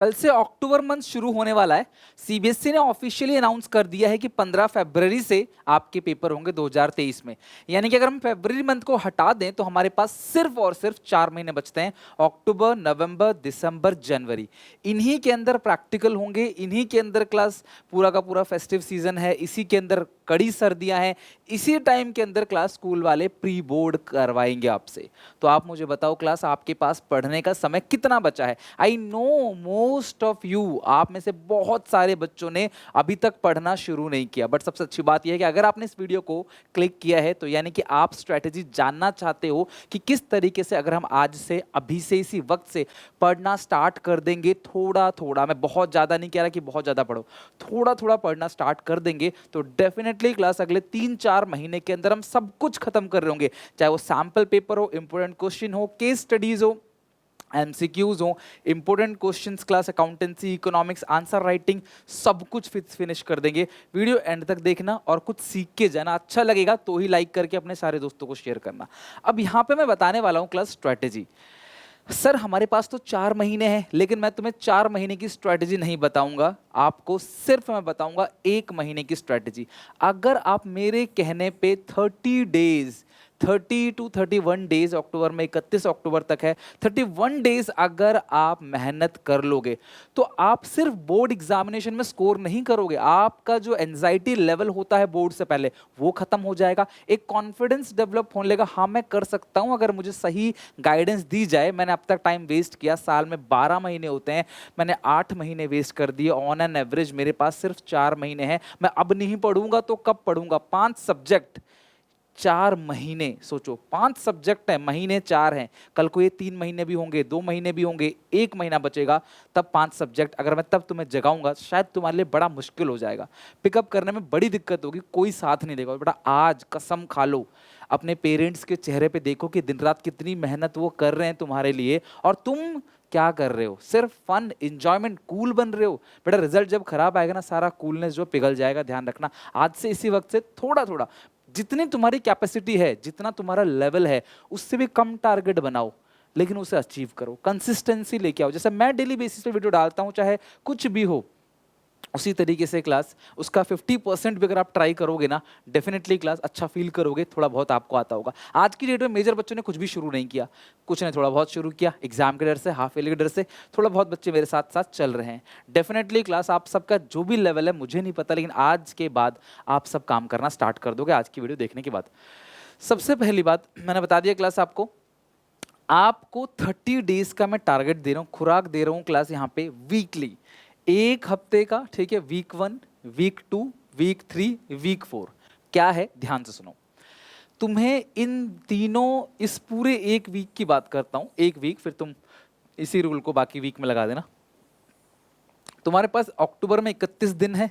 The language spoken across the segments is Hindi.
कल से अक्टूबर मंथ शुरू होने वाला है। सीबीएसई ने ऑफिशियली अनाउंस कर दिया है कि 15 फरवरी से आपके पेपर होंगे 2023 में। यानी कि अगर हम फरवरी मंथ को हटा दें तो हमारे पास सिर्फ और सिर्फ 4 महीने बचते हैं, अक्टूबर, नवंबर, दिसंबर, जनवरी। इन्हीं के अंदर प्रैक्टिकल होंगे, इन्हीं के अंदर क्लास, पूरा का पूरा फेस्टिव सीजन है, इसी के अंदर कड़ी सर्दियां हैं, इसी टाइम के अंदर क्लास स्कूल वाले प्री बोर्ड करवाएंगे आपसे। तो आप मुझे बताओ क्लास, आपके पास पढ़ने का समय कितना बचा है? I know most of you, आप में से बहुत सारे बच्चों ने अभी तक पढ़ना शुरू नहीं किया, बट सबसे अच्छी बात यह है कि अगर आपने इस वीडियो को क्लिक किया है तो यानी कि आप स्ट्रेटेजी जानना चाहते हो कि किस तरीके से अगर हम आज से, अभी से, इसी वक्त से पढ़ना स्टार्ट कर देंगे, थोड़ा थोड़ा, मैं बहुत ज़्यादा नहीं कह रहा कि बहुत ज़्यादा पढ़ो, थोड़ा थोड़ा पढ़ना स्टार्ट कर देंगे तो डेफिनेटली क्लास अगले 3-4 महीने के अंदर हम सब कुछ खत्म कर रहे होंगे। चाहे वो सैम्पल पेपर हो, इंपोर्टेंट क्वेश्चन हो, केस स्टडीज हो, एमसीक्यूज हो, important questions, class accountancy, economics, answer writing, सब कुछ फिनिश कर देंगे। वीडियो एंड तक देखना और कुछ सीख के जाना। अच्छा लगेगा तो ही लाइक करके अपने सारे दोस्तों को शेयर करना। अब यहाँ पे मैं बताने वाला हूँ क्लास स्ट्रैटेजी। सर हमारे पास तो 4 महीने हैं, लेकिन मैं तुम्हें 4 महीने की स्ट्रैटेजी नहीं बताऊंगा, आपको सिर्फ मैं बताऊंगा 1 महीने की स्ट्रैटेजी। अगर आप मेरे कहने पे 30 डेज, 30 to 31 डेज, अक्टूबर में 31 अक्टूबर तक है, 31 डेज अगर आप मेहनत कर लोगे तो आप सिर्फ बोर्ड एग्जामिनेशन में स्कोर नहीं करोगे, आपका जो एंजाइटी लेवल होता है बोर्ड से पहले वो खत्म हो जाएगा, एक कॉन्फिडेंस डेवलप होने लगेगा, हाँ मैं कर सकता हूं अगर मुझे सही गाइडेंस दी जाए। मैंने अब तक टाइम वेस्ट किया, साल में 12 महीने होते हैं, मैंने 8 महीने वेस्ट कर दिए, ऑन एन एवरेज मेरे पास सिर्फ 4 महीने हैं। मैं अब नहीं पढ़ूंगा तो कब पढ़ूंगा? 5 सब्जेक्ट, 4 महीने, सोचो 5 सब्जेक्ट है, महीने 4 हैं, कल को ये 3 महीने भी होंगे, 2 महीने भी होंगे, 1 महीना बचेगा, तब 5 सब्जेक्ट अगर मैं तब तुम्हें जगाऊंगा शायद तुम्हारे लिए बड़ा मुश्किल हो जाएगा, पिकअप करने में बड़ी दिक्कत होगी, कोई साथ नहीं देगा। बेटा आज कसम खा लो, अपने पेरेंट्स के चेहरे पे देखो कि दिन रात कितनी मेहनत वो कर रहे हैं तुम्हारे लिए, और तुम क्या कर रहे हो? सिर्फ फन, इंजॉयमेंट, कूल बन रहे हो। बेटा रिजल्ट जब खराब आएगा ना, सारा कूलनेस जो पिघल जाएगा, ध्यान रखना। आज से इसी वक्त से थोड़ा थोड़ा, जितनी तुम्हारी कैपेसिटी है, जितना तुम्हारा लेवल है, उससे भी कम टारगेट बनाओ, लेकिन उसे अचीव करो, कंसिस्टेंसी लेके आओ। जैसे मैं डेली बेसिस पे वीडियो डालता हूं, चाहे कुछ भी हो, उसी तरीके से क्लास उसका 50% भी अगर आप ट्राई करोगे ना, डेफिनेटली क्लास अच्छा फील करोगे, थोड़ा बहुत आपको आता होगा। आज की डेट में मेजर बच्चों ने कुछ भी शुरू नहीं किया, कुछ ने थोड़ा बहुत शुरू किया, एग्जाम के डर से, हाफ ईयरली के डर से, थोड़ा बहुत बच्चे मेरे साथ साथ चल रहे हैं। डेफिनेटली क्लास आप सबका जो भी लेवल है मुझे नहीं पता, लेकिन आज के बाद आप सब काम करना स्टार्ट कर दोगे आज की वीडियो देखने के बाद। सबसे पहली बात मैंने बता दिया क्लास, आपको 30 डेज का मैं टारगेट दे रहा हूँ, खुराक दे रहा हूँ क्लास यहाँ पे वीकली, 1 हफ्ते का, ठीक है? Week 1, week 2, week 3, week 4। क्या है, ध्यान से सुनो। तुम्हें इन तीनों, इस पूरे 1 वीक की बात करता हूं, 1 वीक, फिर तुम इसी रूल को बाकी वीक में लगा देना। तुम्हारे पास अक्टूबर में 31 दिन है,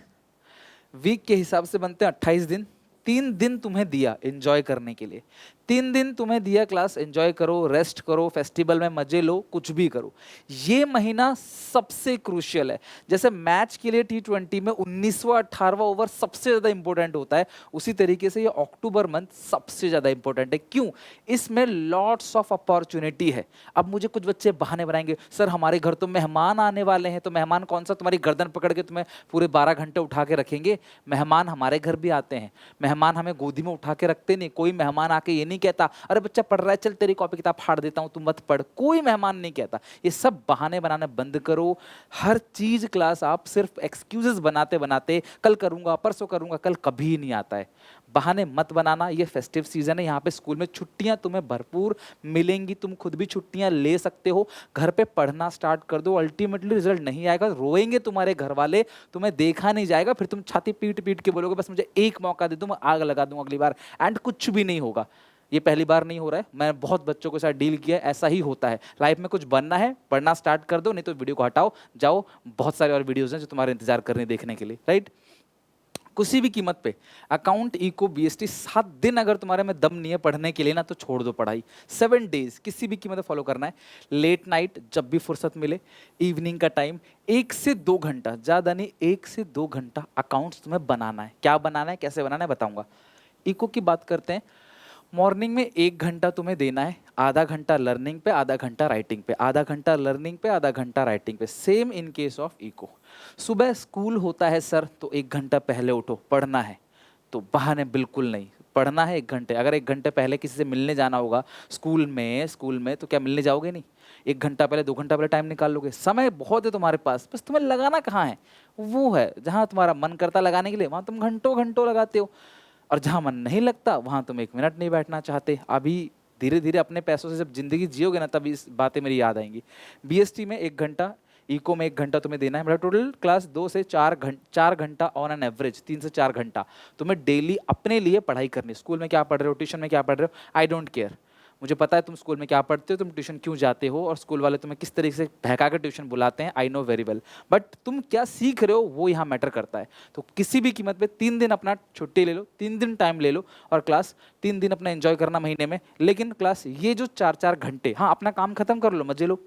वीक के हिसाब से बनते हैं 28 दिन। 3 दिन तुम्हें दिया एंजॉय करने के लिए, 3 दिन तुम्हें दिया क्लास, एंजॉय करो, रेस्ट करो, फेस्टिवल में मजे लो, कुछ भी करो। ये महीना सबसे क्रूशियल है। जैसे मैच के लिए T20 में 19वां 18वां ओवर सबसे ज्यादा इंपॉर्टेंट होता है, उसी तरीके से ये अक्टूबर मंथ सबसे ज्यादा इंपॉर्टेंट है। क्यों? इसमें लॉट्स ऑफ अपॉर्चुनिटी है। अब मुझे कुछ बच्चे बहाने बनाएंगे, सर हमारे घर तो मेहमान आने वाले हैं, तो मेहमान कौन सा तुम्हारी गर्दन पकड़ के तुम्हें पूरे 12 घंटे उठा के रखेंगे? मेहमान हमारे घर भी आते हैं, मेहमान हमें गोदी में उठा के रखते नहीं। कोई मेहमान आके ये नहीं कहता अरे बच्चा पढ़ रहा है, चल तेरी कॉपी किताब फाड़ देता हूं, तू मत पढ़। कोई मेहमान नहीं कहता। ये सब बहाने बनाना बंद करो। हर चीज क्लास आप सिर्फ एक्सक्यूजेस बनाते बनाते, कल करूंगा, परसों करूंगा, कल कभी नहीं आता है। बहाने मत बनाना। ये फेस्टिव सीजन है, यहाँ पे स्कूल में छुट्टियां तुम्हें भरपूर मिलेंगी, तुम खुद भी छुट्टियां ले सकते हो। घर पे पढ़ना स्टार्ट कर दो, अल्टीमेटली रिजल्ट नहीं आएगा, रोएंगे तुम्हारे घर वाले, तुम्हें देखा नहीं जाएगा, फिर तुम छाती पीट पीट के बोलोगे बस मुझे एक मौका दे दो, मैं आग लगा दूंगा अगली बार, एंड कुछ भी नहीं होगा। ये पहली बार नहीं हो रहा है, मैं बहुत बच्चों के साथ डील किया है, ऐसा ही होता है। लाइफ में कुछ बनना है, पढ़ना स्टार्ट कर दो, नहीं तो वीडियो को हटाओ, जाओ, बहुत सारे और वीडियोस हैं जो तुम्हारे इंतजार कर रहे हैं देखने के लिए, राइट? किसी भी कीमत पे अकाउंट, इको, बीएसटी, 7 दिन अगर तुम्हारे में दम नहीं है पढ़ने के लिए ना, तो छोड़ दो पढ़ाई। 7 डेज किसी भी कीमत पे फॉलो करना है। लेट नाइट जब भी फुर्सत मिले, इवनिंग का टाइम, 1 से 2 घंटा, ज़्यादा नहीं, 1 से 2 घंटा अकाउंट्स तुम्हें बनाना है। क्या बनाना है, कैसे बनाना है, बताऊंगा। इको की बात करते हैं। मॉर्निंग में 1 घंटा तुम्हें देना है, आधा घंटा लर्निंग पे, आधा घंटा राइटिंग पे, आधा घंटा लर्निंग पे, आधा घंटा राइटिंग पे। Same in case of echo. सुबह स्कूल होता है सर, तो 1 घंटा पहले उठो, पढ़ना है। तो बहाने बिल्कुल नहीं, पढ़ना है 1 घंटे। अगर 1 घंटे पहले किसी से मिलने जाना होगा स्कूल में तो क्या मिलने जाओगे? नहीं। 1 घंटा पहले, 2 घंटा पहले टाइम निकाल लोगे। समय बहुत है तुम्हारे पास, बस तुम्हें लगाना कहाँ है? वो है जहाँ तुम्हारा मन करता लगाने के लिए, वहाँ तुम घंटों घंटों लगाते हो। और जहाँ मन नहीं लगता वहाँ तुम 1 मिनट नहीं बैठना चाहते। अभी धीरे धीरे अपने पैसों से जब जिंदगी जियोगे ना, तभी इस बातें मेरी याद आएंगी। बीएसटी में 1 घंटा, इको में 1 घंटा तुम्हें देना है। मतलब टोटल क्लास 2 से 4 घंटा ऑन एन एवरेज, 3 से 4 घंटा तुम्हें डेली अपने लिए पढ़ाई करनी। स्कूल में क्या पढ़ रहे हो, ट्यूशन में क्या पढ़ रहे हो, आई डोंट केयर। मुझे पता है तुम स्कूल में क्या पढ़ते हो, तुम ट्यूशन क्यों जाते हो, और स्कूल वाले तुम्हें किस तरीके से बहका कर ट्यूशन बुलाते हैं, I know very well. But तुम क्या सीख रहे हो वो यहाँ मैटर करता है। तो किसी भी कीमत पे 3 दिन अपना छुट्टी ले लो, 3 दिन टाइम ले लो, और क्लास 3 दिन अपना एंजॉय करना महीने में। लेकिन क्लास ये जो 4 4 घंटे, हाँ अपना काम खत्म कर लो, मजे लो।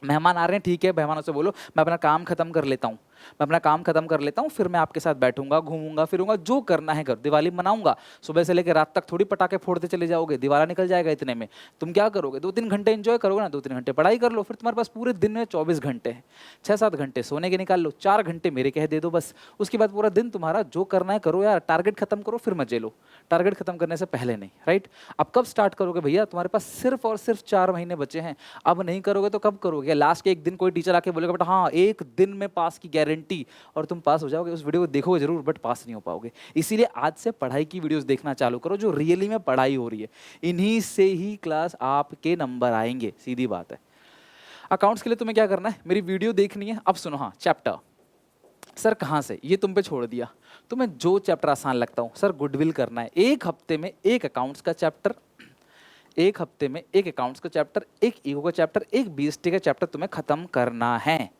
मेहमान आ रहे हैं, ठीक है, मेहमानों से बोलो मैं अपना काम खत्म कर लेता हूँ, मैं अपना काम खत्म कर लेता हूँ, फिर मैं आपके साथ बैठूंगा, घूमूंगा फिरूंगा, जो करना है कर। दिवाली मनाऊंगा, सुबह से लेकर रात तक थोड़ी पटाखे फोड़ते चले जाओगे, दिवाला निकल जाएगा इतने में। तुम क्या करोगे? 2 3 घंटे एंजॉय करोगे ना, 2 3 घंटे पढ़ाई कर लो। फिर तुम्हारे पास पूरे दिन में 24 घंटे हैं। 6 7 घंटे सोने के निकाल लो, 4 घंटे मेरे कह दे दो बस। उसके बाद पूरा दिन तुम्हारा जो करना है करो यार, टारगेट खत्म करो फिर मजे लो, टारगेट खत्म करने से पहले नहीं, राइट? अब कब स्टार्ट करोगे भैया? तुम्हारे पास सिर्फ और सिर्फ 4 महीने बचे हैं। अब नहीं करोगे तो कब करोगे? लास्ट के एक दिन कोई टीचर आके बोलेगा बेटा हाँ 1 दिन में पास की गारंटी, और तुम पास हो जाओगे। उस वीडियो को देखोगे जरूर, बट पास नहीं हो पाओगे। इसीलिए आज से पढ़ाई की वीडियोस देखना चालू करो, जो रियली में पढ़ाई हो रही है। इन्हीं से ही क्लास आपके नंबर आएंगे, सीधी बात है। अकाउंट्स के लिए तुम्हें क्या करना है? मेरी वीडियो देखनी है। अब सुनो, हाँ चैप्टर सर कहाँ से, ये तुम पे छोड़ दिया। तुम्हें जो चैप्टर आसान लगता हो, सर गुडविल करना है, 1 हफ्ते में 1 अकाउंट्स का चैप्टर, 1 हफ्ते में 1 अकाउंट्स का चैप्टर, 1 ईओ का चैप्टर, 1 बीएसटी का चैप्टर तुम्हें खत्म करना है।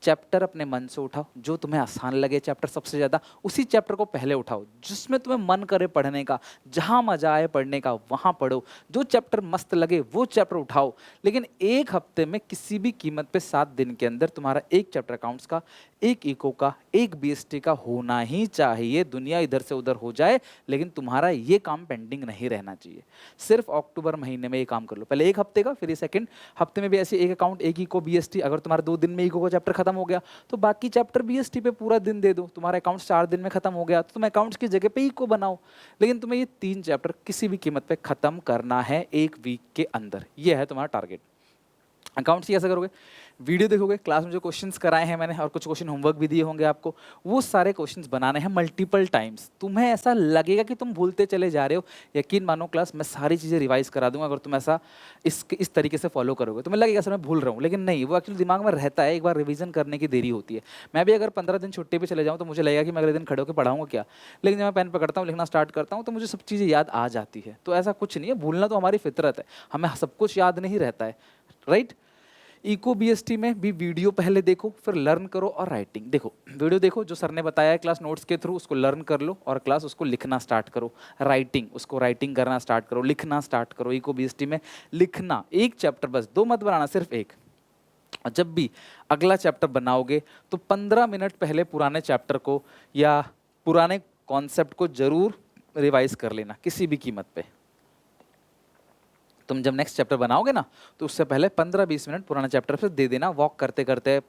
चैप्टर अपने मन से उठाओ, जो तुम्हें आसान लगे चैप्टर सबसे ज़्यादा, उसी चैप्टर को पहले उठाओ। जिसमें तुम्हें मन करे पढ़ने का, जहाँ मजा आए पढ़ने का वहाँ पढ़ो। जो चैप्टर मस्त लगे वो चैप्टर उठाओ। लेकिन 1 हफ्ते में किसी भी कीमत पे 7 दिन के अंदर तुम्हारा 1 चैप्टर अकाउंट्स का, 1 इको का, 1 बीएसटी का होना ही चाहिए। दुनिया इधर से उधर हो जाए, लेकिन तुम्हारा ये काम पेंडिंग नहीं रहना चाहिए। सिर्फ अक्टूबर महीने में ये काम कर लो, पहले 1 हफ्ते का, फिर ये सेकंड हफ्ते में भी ऐसे 1 अकाउंट, 1 इको, बीएसटी। अगर तुम्हारा 2 दिन में इको का चैप्टर खत्म हो गया तो बाकी चैप्टर बीएसटी पे पूरा दिन दे दो। तुम्हारा अकाउंट्स 4 दिन में खत्म हो गया तो तुम अकाउंट्स की जगह पे इको बनाओ। लेकिन तुम्हें ये 3 चैप्टर किसी भी कीमत पे खत्म करना है 1 वीक के अंदर। ये है तुम्हारा टारगेट। अकाउंट्स कैसे करोगे? वीडियो देखोगे, क्लास में जो क्वेश्चंस कराए हैं मैंने, और कुछ क्वेश्चन होमवर्क भी दिए होंगे आपको, वो सारे क्वेश्चंस बनाने हैं मल्टीपल टाइम्स। तुम्हें ऐसा लगेगा कि तुम भूलते चले जा रहे हो, यकीन मानो क्लास मैं सारी चीज़ें रिवाइज करा दूंगा। अगर तुम ऐसा इस तरीके से फॉलो करोगे, तुम्हें लगेगा सर मैं भूल रहा हूँ, लेकिन नहीं, वो एक्चुअली दिमाग में रहता है। एक बार रिवीजन करने की देरी होती है। मैं भी अगर 15 दिन छुट्टी पर चले जाऊँ तो मुझे लगेगा कि मैं अगले दिन खड़े होकर पढ़ाऊंगा क्या, लेकिन जब मैं पेन पकड़ता हूँ, लिखना स्टार्ट करता हूँ, तो मुझे सब चीज़ें याद आ जाती है। तो ऐसा कुछ नहीं है, भूलना तो हमारी फितरत है, हमें सब कुछ याद नहीं रहता है, राइट? इको बीएसटी में भी वीडियो पहले देखो, फिर लर्न करो और राइटिंग देखो। वीडियो देखो जो सर ने बताया है क्लास नोट्स के थ्रू, उसको लर्न कर लो, और क्लास उसको लिखना स्टार्ट करो। राइटिंग, उसको राइटिंग करना स्टार्ट करो, लिखना स्टार्ट करो। इको बीएसटी में लिखना 1 चैप्टर, बस 2 मत बनाना, सिर्फ 1। और जब भी अगला चैप्टर बनाओगे तो 15 मिनट पहले पुराने चैप्टर को या पुराने कॉन्सेप्ट को जरूर रिवाइज कर लेना किसी भी कीमत पे। तुम जब नेक्स्ट चैप्टर बनाओगे ना, तो उससे पहले 15-20 मिनट पुराना चैप्टर फिर दे देना। वॉक करते करते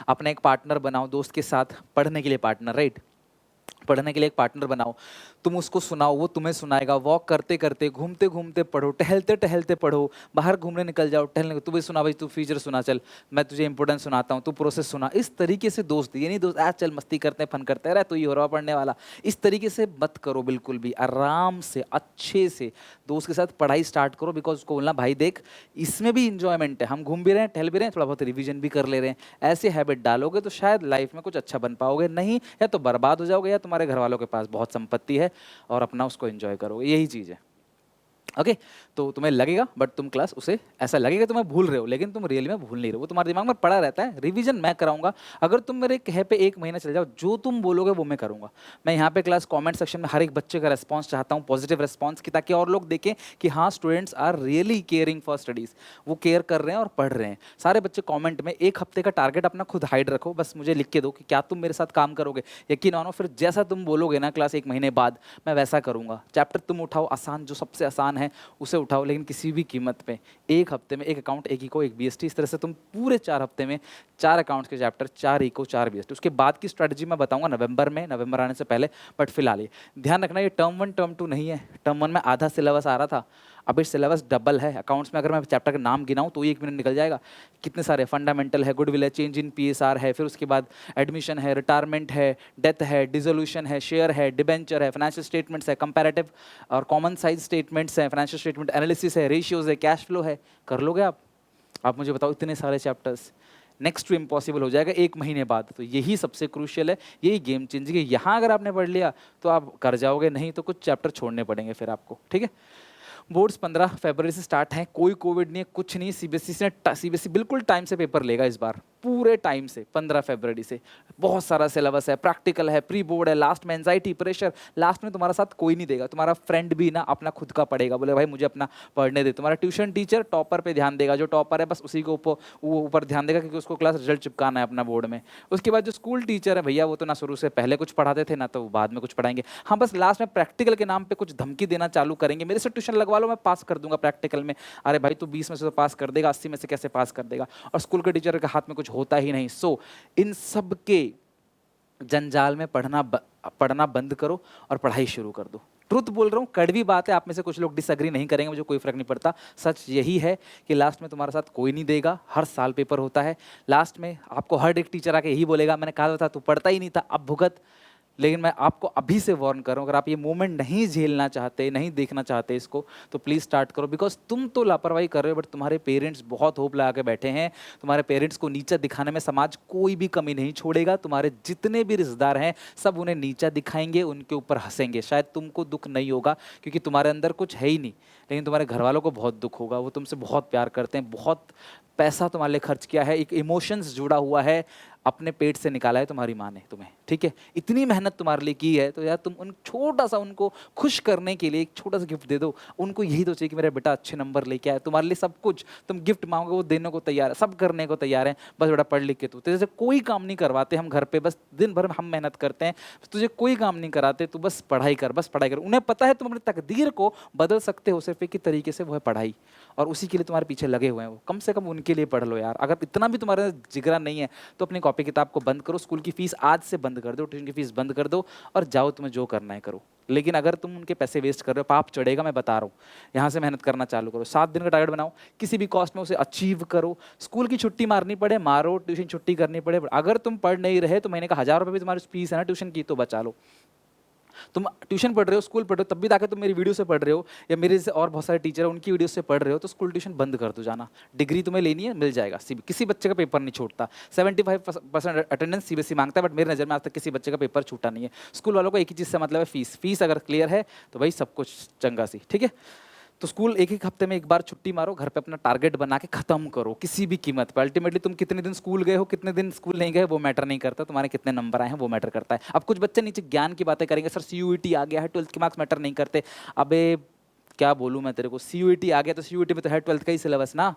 अपने एक पार्टनर बनाओ, दोस्त के साथ पढ़ने के लिए पार्टनर, राइट? पढ़ने के लिए एक पार्टनर बनाओ, तुम उसको सुनाओ, वो तुम्हें सुनाएगा। वॉक करते करते, घूमते घूमते पढ़ो, टहलते टहलते पढ़ो, बाहर घूमने निकल जाओ, टहलने को तू भी सुना भाई, तू फीचर सुना, चल मैं तुझे इंपोर्टेंस सुनाता हूँ, तू प्रोसेस सुना। इस तरीके से दोस्त, ये नहीं दोस्त चल मस्ती करते फन करते रहे, तो ये हो रहा पढ़ने वाला, इस तरीके से मत करो। बिल्कुल भी आराम से अच्छे से दोस्त के साथ पढ़ाई स्टार्ट करो। बिकॉज उसको बोलना भाई देख, इसमें भी इंजॉयमेंट है, हम घूम भी रहे हैं, टहल भी रहे हैं, थोड़ा बहुत रिवीजन भी कर ले रहे हैं। ऐसे हैबिट डालोगे तो शायद लाइफ में कुछ अच्छा बन पाओगे, नहीं या तो बर्बाद हो जाओगे, या तुम्हारे घर वालों के पास बहुत संपत्ति है और अपना उसको एंजॉय करोगे। यही चीज़ है, ओके? तो तुम्हें लगेगा, बट तुम क्लास उसे ऐसा लगेगा तुम्हें भूल रहे हो, लेकिन तुम रियली में भूल नहीं रहे हो, वो तुम्हारे दिमाग में पड़ा रहता है। रिवीजन मैं कराऊंगा। अगर तुम मेरे कहे पे 1 महीना चले जाओ, जो तुम बोलोगे वो मैं करूंगा। मैं यहाँ पे क्लास कमेंट सेक्शन में हर एक बच्चे का रिस्पांस चाहता हूँ, पॉजिटिव रिस्पांस की, ताकि और लोग देखें कि हाँ students are really caring for studies, वो केयर कर रहे हैं और पढ़ रहे हैं। सारे बच्चे कॉमेंट में 1 हफ्ते का टारगेट अपना खुद हाइड रखो, बस मुझे लिख के दो कि क्या तुम मेरे साथ काम करोगे। यकीन मानो फिर जैसा तुम बोलोगे ना क्लास 1 महीने बाद, मैं वैसा करूँगा। चैप्टर तुम उठाओ आसान, जो सबसे आसान है उसे उठाओ, लेकिन किसी भी कीमत पे एक हफ्ते में एक अकाउंट, एक इको एक बीएसटी, इस तरह से तुम पूरे 4 हफ्ते में 4 अकाउंट्स के चैप्टर, 4 इको 4 बीएसटी। उसके बाद की स्ट्रैटेजी मैं बताऊंगा नवंबर में, नवंबर आने से पहले। बट फिलहाल ये ध्यान रखना, ये टर्म 1 टर्म 2 नहीं है। टर्म 1 में आधा सिलेबस आ रहा था, अब इस सिलेबस डबल है। अकाउंट्स में अगर मैं चैप्टर का नाम गिनाऊं तो 1 मिनट निकल जाएगा। कितने सारे, फंडामेंटल है, गुडविल है, चेंज इन पीएसआर है, फिर उसके बाद एडमिशन है, रिटायरमेंट है, डेथ है, डिसोल्यूशन है, शेयर है, डिबेंचर है, फाइनेंशियल स्टेटमेंट्स है, कंपैरेटिव और कॉमन साइज स्टेटमेंट्स है, फाइनेंशियल स्टेटमेंट एनालिसिस है, रेशियोज है, कैश फ्लो है। कर लोगे आप मुझे बताओ, इतने सारे चैप्टर्स नेक्स्ट टू इम्पॉसिबल हो जाएगा 1 महीने बाद। तो यही सबसे क्रूशियल है, यही गेम चेंजिंग है। यहाँ अगर आपने पढ़ लिया तो आप कर जाओगे, नहीं तो कुछ चैप्टर छोड़ने पड़ेंगे फिर आपको, ठीक है। बोर्ड्स 15 फरवरी से स्टार्ट हैं, कोई कोविड नहीं है, कुछ नहीं। सीबीएसई बिल्कुल टाइम से पेपर लेगा इस बार, पूरे टाइम से 15 फरवरी से। बहुत सारा सिलेबस है, प्रैक्टिकल है, प्री बोर्ड है, लास्ट में एंजाइटी प्रेशर। लास्ट में तुम्हारा साथ कोई नहीं देगा, तुम्हारा फ्रेंड भी ना अपना खुद का पढ़ेगा, बोले भाई मुझे अपना पढ़ने दे। तुम्हारा ट्यूशन टीचर टॉपर पे ध्यान देगा, जो टॉपर है बस उसी को ऊपर ध्यान देगा, क्योंकि उसको क्लास रिजल्ट चिपकाना है अपना बोर्ड में। उसके बाद जो स्कूल टीचर है भैया, वो तो ना शुरू से पहले कुछ पढ़ाते थे ना तो बाद में कुछ पढ़ाएंगे। हाँ, बस लास्ट में प्रैक्टिकल के नाम पे कुछ धमकी देना चालू करेंगे, मेरे से ट्यूशन लगवा लो मैं पास कर दूंगा प्रैक्टिकल में। अरे भाई तू 20 में से तो पास कर देगा, 80 में से कैसे पास कर देगा? और स्कूल के टीचर के हाथ में कुछ होता ही नहीं। सो इन सब के जंजाल में पढ़ना बंद करो और पढ़ाई शुरू कर दो। ट्रुथ बोल रहा हूँ, कड़वी बात है, आप में से कुछ लोग डिसएग्री नहीं करेंगे, मुझे कोई फर्क नहीं पड़ता। सच यही है कि लास्ट में तुम्हारे साथ कोई नहीं देगा, हर साल पेपर होता है। लास्ट में आपको हर एक टीचर आके यही बोलेगा मैंने कहा था तू पढ़ता ही नहीं था, अब भुगत। लेकिन मैं आपको अभी से वार्न कर रहा हूँ, अगर आप ये मोमेंट नहीं झेलना चाहते, नहीं देखना चाहते इसको, तो प्लीज़ स्टार्ट करो। बिकॉज तुम तो लापरवाही कर रहे हो, बट तुम्हारे पेरेंट्स बहुत होप लगा के बैठे हैं। तुम्हारे पेरेंट्स को नीचा दिखाने में समाज कोई भी कमी नहीं छोड़ेगा। तुम्हारे जितने भी रिश्तेदार हैं सब उन्हें नीचा दिखाएंगे, उनके ऊपर हंसेंगे। शायद तुमको दुख नहीं होगा क्योंकि तुम्हारे अंदर कुछ है ही नहीं, लेकिन तुम्हारे घर वालों को बहुत दुख होगा। वो तुमसे बहुत प्यार करते हैं, बहुत पैसा तुम्हारे लिए खर्च किया है, एक इमोशंस जुड़ा हुआ है, अपने पेट से निकाला है तुम्हारी माँ ने तुम्हें, ठीक है। इतनी मेहनत तुम्हारे लिए की है, तो यार तुम उन छोटा सा उनको खुश करने के लिए एक छोटा सा गिफ्ट दे दो। उनको यही तो चाहिए कि मेरा बेटा अच्छे नंबर लेके आए। तुम्हारे लिए सब कुछ, तुम गिफ्ट मांगोगे वो देने को तैयार है, सब करने को तैयार है, बस बेटा पढ़ लिख के तू। जैसे कोई काम नहीं करवाते हम घर पे, बस दिन भर हम मेहनत करते हैं, तुझे कोई काम नहीं कराते, तू बस पढ़ाई कर, बस पढ़ाई कर। उन्हें पता है तुम अपनी तकदीर को बदल सकते हो सिर्फ एक ही तरीके से, वो है पढ़ाई, और उसी के लिए तुम्हारे पीछे लगे हुए हैं वो। कम से कम उनके लिए पढ़ लो यार। अगर इतना भी तुम्हारे जिगरा नहीं है तो अपनी कॉपी किताब को बंद करो, स्कूल की फीस आज से बंद कर दो, ट्यूशन की फीस बंद कर दो और जाओ, तुम्हें जो करना है करो। लेकिन अगर तुम उनके पैसे वेस्ट कर रहे हो, पाप चढ़ेगा, मैं बता रहा हूँ। यहाँ से मेहनत करना चालू करो, 7 दिन का टारगेट बनाओ, किसी भी कॉस्ट में उसे अचीव करो। स्कूल की छुट्टी मारनी पड़े मारो, ट्यूशन छुट्टी करनी पड़े, अगर तुम पढ़ नहीं रहे तो महीने का 1000 रुपये भी तुम्हारी फीस है ना ट्यूशन की, तो बचा लो। तुम ट्यूशन पढ़ रहे हो, स्कूल पढ़ रहे हो, तब भी ताकि तुम मेरी वीडियो से पढ़ रहे हो या मेरे से और बहुत सारे टीचर हैं उनकी वीडियो से पढ़ रहे हो, तो स्कूल ट्यूशन बंद कर दो जाना। डिग्री तुम्हें लेनी है, मिल जाएगा। किसी बच्चे का पेपर नहीं छूटता। 75% अटेंडेंस सीबीएसई मांगता है, बट मेरी नज़र में आज तक किसी बच्चे का पेपर छूटा नहीं है। स्कूल वालों को एक ही चीज़ से मतलब है, फीस। फीस अगर क्लियर है तो भाई सब कुछ चंगा सी, ठीक है। तो स्कूल एक हफ्ते में एक बार छुट्टी मारो, घर पे अपना टारगेट बना के खत्म करो किसी भी कीमत पर। अल्टीमेटली तुम कितने दिन स्कूल गए हो, कितने दिन स्कूल नहीं गए, वो मैटर नहीं करता, तुम्हारे कितने नंबर आए हैं वो मैटर करता है। अब कुछ बच्चे नीचे ज्ञान की बातें करेंगे, सर सीयूईटी आ गया है, 12th के मार्क्स मैटर नहीं करते। अबे क्या बोलूँ मैं तेरे को, सीयूईटी आ गया तो सीयूईटी में तो है 12th का ही सिलेबस ना।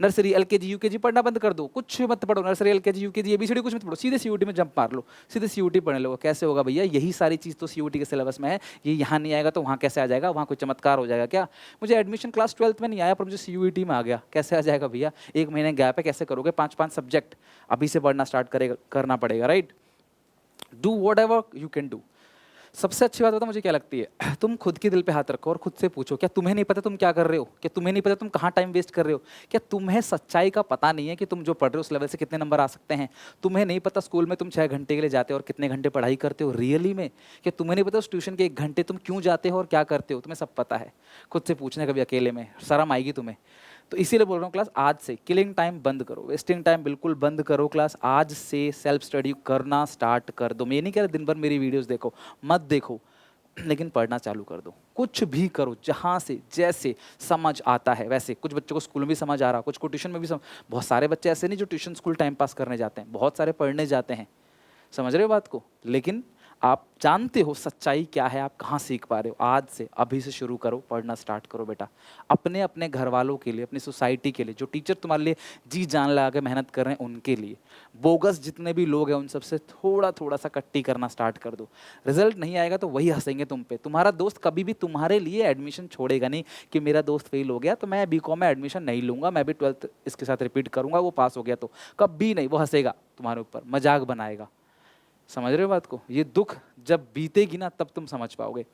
नर्सरी एलकेजी यूकेजी पढ़ना बंद कर दो, कुछ मत पढ़ो। नर्सरी एलकेजी यूकेजी एबीसीडी कुछ मत पढ़ो, सीधे सीयूटी में जंप मार लो, सीधे सीयूटी पढ़ने लो। कैसे होगा भैया, यही सारी चीज़ तो सीयूटी के सिलेबस में है, ये यहाँ नहीं आएगा तो वहाँ कैसे आ जाएगा? वहाँ कोई चमत्कार हो जाएगा क्या? मुझे एडमिशन क्लास 12th में नहीं आया पर मुझे सीयूटी में आ गया, कैसे आ जाएगा भैया? 1 महीने गैप है, कैसे करोगे? 5-5 सब्जेक्ट अभी से पढ़ना स्टार्ट करना पड़ेगा, right. Do what ever you can do. सबसे अच्छी बात होता मुझे क्या लगती है, तुम खुद के दिल पे हाथ रखो और खुद से पूछो, क्या तुम्हें नहीं पता तुम क्या कर रहे हो? क्या तुम्हें नहीं पता तुम कहाँ टाइम वेस्ट कर रहे हो? क्या तुम्हें सच्चाई का पता नहीं है कि तुम जो पढ़ रहे हो उस लेवल से कितने नंबर आ सकते हैं? तुम्हें नहीं पता स्कूल में तुम 6 घंटे के लिए जाते हो और कितने घंटे पढ़ाई करते हो रियली में? क्या तुम्हें नहीं पता उस ट्यूशन के 1 घंटे तुम क्यों जाते हो और क्या करते हो? तुम्हें सब पता है। खुद से पूछने, कभी अकेले में शर्म आएगी तुम्हें। तो इसीलिए बोल रहा हूँ क्लास आज से किलिंग टाइम बंद करो, वेस्टिंग टाइम बिल्कुल बंद करो। क्लास आज से सेल्फ स्टडी करना स्टार्ट कर दो। मैं ये नहीं कह रहा दिन भर मेरी वीडियोस देखो, मत देखो, लेकिन पढ़ना चालू कर दो। कुछ भी करो, जहाँ से जैसे समझ आता है वैसे। कुछ बच्चों को स्कूल में भी समझ आ रहा, कुछ को ट्यूशन में भी बहुत सारे बच्चे ऐसे नहीं जो ट्यूशन स्कूल टाइम पास करने जाते हैं, बहुत सारे पढ़ने जाते हैं, समझ रहे हो बात को। लेकिन आप जानते हो सच्चाई क्या है, आप कहाँ सीख पा रहे हो। आज से अभी से शुरू करो, पढ़ना स्टार्ट करो बेटा, अपने अपने घर वालों के लिए, अपनी सोसाइटी के लिए, जो टीचर तुम्हारे लिए जी जान लगा के मेहनत कर रहे हैं उनके लिए। बोगस जितने भी लोग हैं उन सबसे थोड़ा थोड़ा सा कट्टी करना स्टार्ट कर दो। रिजल्ट नहीं आएगा तो वही हंसेंगे तुम पे। तुम्हारा दोस्त कभी भी तुम्हारे लिए एडमिशन छोड़ेगा नहीं कि मेरा दोस्त फेल हो गया तो मैं बीकॉम में एडमिशन नहीं लूंगा, मैं भी 12th इसके साथ रिपीट करूंगा, वो पास हो गया तो। कभी नहीं, वो हंसेगा तुम्हारे ऊपर, मजाक बनाएगा। समझ रहे हो बात को? ये दुख जब बीतेगी ना तब तुम समझ पाओगे।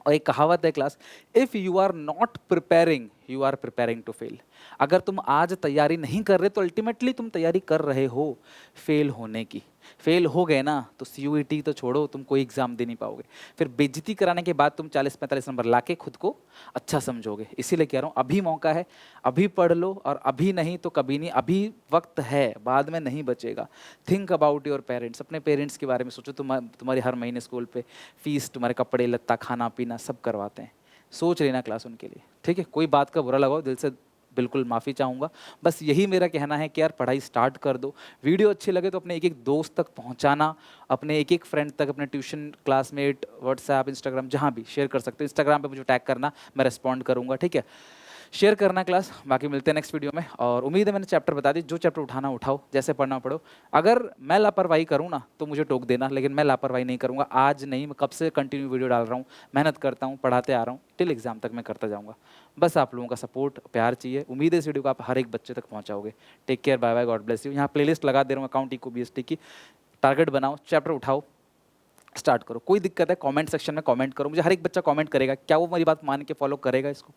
और एक कहावत है class, if you are not preparing you are preparing to fail. अगर तुम आज तैयारी नहीं कर रहे तो अल्टीमेटली तुम तैयारी कर रहे हो फेल होने की। फेल हो गए ना तो सीयूईटी तो छोड़ो, तुम कोई एग्जाम दे नहीं पाओगे। फिर बेइज्जती कराने के बाद तुम 40-45 नंबर लाके खुद को अच्छा समझोगे। इसीलिए कह रहा हूँ अभी मौका है, अभी पढ़ लो, और अभी नहीं तो कभी नहीं। अभी वक्त है, बाद में नहीं बचेगा। थिंक अबाउट योर पेरेंट्स, अपने पेरेंट्स के बारे में सोचो। तुम्हारी हर महीने स्कूल पे फीस, तुम्हारे कपड़े लत्ता, खाना पीना सब करवाते हैं। सोच लेना क्लास उनके लिए, ठीक है? कोई बात का बुरा लगाओ दिल से बिल्कुल माफ़ी चाहूँगा। बस यही मेरा कहना है कि यार पढ़ाई स्टार्ट कर दो। वीडियो अच्छी लगे तो अपने एक एक दोस्त तक पहुँचाना, अपने एक एक फ्रेंड तक, अपने ट्यूशन क्लासमेट, व्हाट्सएप, इंस्टाग्राम, जहाँ भी शेयर कर सकते हो। इंस्टाग्राम पे मुझे टैग करना, मैं रिस्पॉन्ड करूँगा, ठीक है? शेयर करना क्लास। बाकी मिलते हैं नेक्स्ट वीडियो में। और उम्मीद है मैंने चैप्टर बता दी, जो चैप्टर उठाना उठाओ, जैसे पढ़ना पढ़ो। अगर मैं लापरवाही करूँ ना तो मुझे टोक देना, लेकिन मैं लापरवाही नहीं करूँगा। आज नहीं, मैं कब से कंटिन्यू वीडियो डाल रहा हूँ, मेहनत करता हूँ, पढ़ाते आ रहा हूँ, टिल एग्जाम तक मैं करता जाऊँगा। बस आप लोगों का सपोर्ट, प्यार चाहिए। उम्मीद है इस वीडियो को आप हर एक बच्चे तक पहुँचाओगे। Take care, bye bye, God bless you. यहाँ प्लेलिस्ट लगा दे रहा हूँ अकाउंट इको बीएसटी की। टारगेट बनाओ, चैप्टर उठाओ, स्टार्ट करो। कोई दिक्कत है कमेंट सेक्शन में कमेंट करो। मुझे हर एक बच्चा कमेंट करेगा, क्या वो मेरी बात मान के फॉलो करेगा इसको?